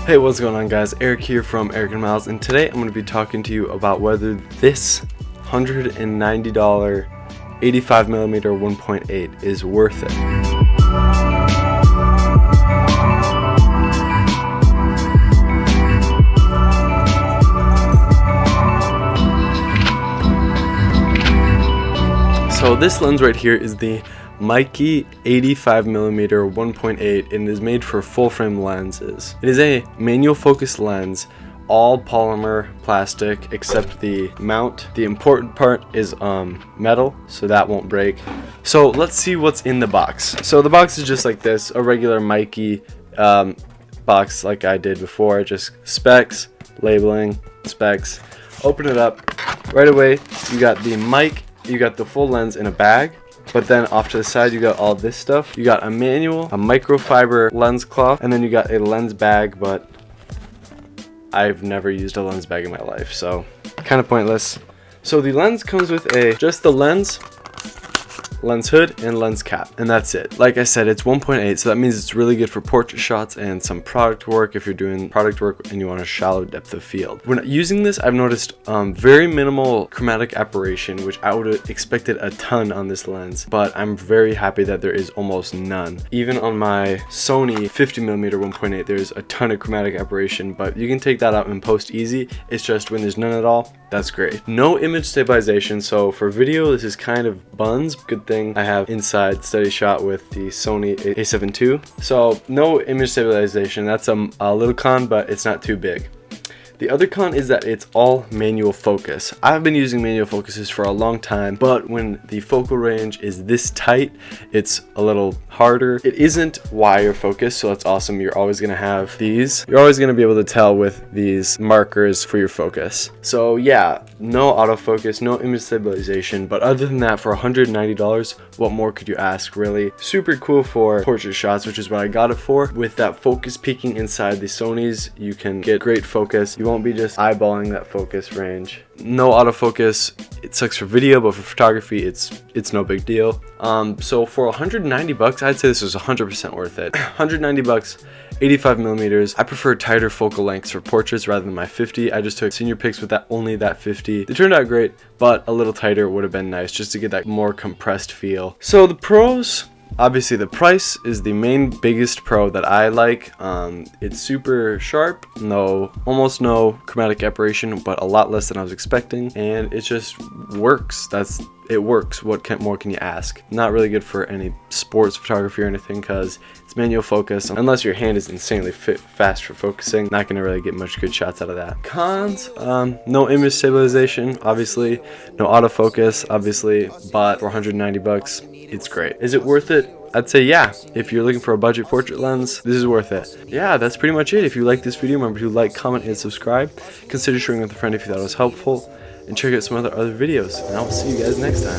Hey, what's going on guys? Eric here from Eric and Myles, and today I'm going to be talking to you about whether this $190 85mm 1.8 is worth it. So this lens right here is the Meike 85mm 1.8 and is made for full frame lenses. It is a manual focus lens, all polymer plastic except the mount. The important part is metal, so that won't break. So let's see what's in the box. So the box is just like this, a regular Meike box like I did before, just specs, labeling, specs. Open it up. Right away you got the Meike, you got the full lens in a bag. But then off to the side you got all this stuff. You got a manual, a microfiber lens cloth, and then you got a lens bag, but I've never used a lens bag in my life, so kind of pointless. So the lens comes with just the lens hood, and lens cap, and that's it. Like I said, it's 1.8, so that means it's really good for portrait shots and some product work if you're doing product work and you want a shallow depth of field. When using this, I've noticed very minimal chromatic aberration, which I would have expected a ton on this lens, but I'm very happy that there is almost none. Even on my Sony 50mm 1.8, there's a ton of chromatic aberration, but you can take that out in post easy. It's just when there's none at all, that's great. No image stabilization, so for video this is kind of buns. Good thing I have inside steady shot with the Sony a7 II. So no image stabilization. That's a little con, but it's not too big. The other con is that it's all manual focus. I've been using manual focuses for a long time, but when the focal range is this tight, it's a little harder. It isn't wire focus, so that's awesome. You're always gonna have these. You're always gonna be able to tell with these markers for your focus. So yeah, no autofocus, no image stabilization, but other than that, for $190, what more could you ask, really? Super cool for portrait shots, which is what I got it for. With that focus peaking inside the Sonys, you can get great focus. You won't be just eyeballing that focus range. No autofocus. It sucks for video, but for photography it's no big deal. So for $190, I'd say this is 100% worth it. $190, 85mm. I prefer tighter focal lengths for portraits rather than my 50. I just took senior pics with only that 50. They turned out great, but a little tighter would have been nice just to get that more compressed feel. So the pros, obviously the price is the main biggest pro that I like. It's super sharp, almost no chromatic aberration, but a lot less than I was expecting, and it just works. It works. What more can you ask? Not really good for any sports photography or anything because it's manual focus. Unless your hand is insanely fast for focusing, not gonna really get much good shots out of that. Cons, no image stabilization, obviously, no autofocus, obviously, but for $190, it's great. Is it worth it? I'd say yeah. If you're looking for a budget portrait lens, this is worth it. Yeah, that's pretty much it. If you like this video, remember to like, comment, and subscribe. Consider sharing with a friend if you thought it was helpful. And check out some other videos. And I'll see you guys next time.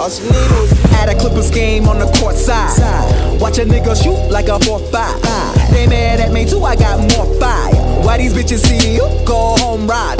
At a Clippers game on the court side. Watch a nigga shoot like a 4-5. They mad at me too, I got more fire. Why these bitches see you? Go home, ride.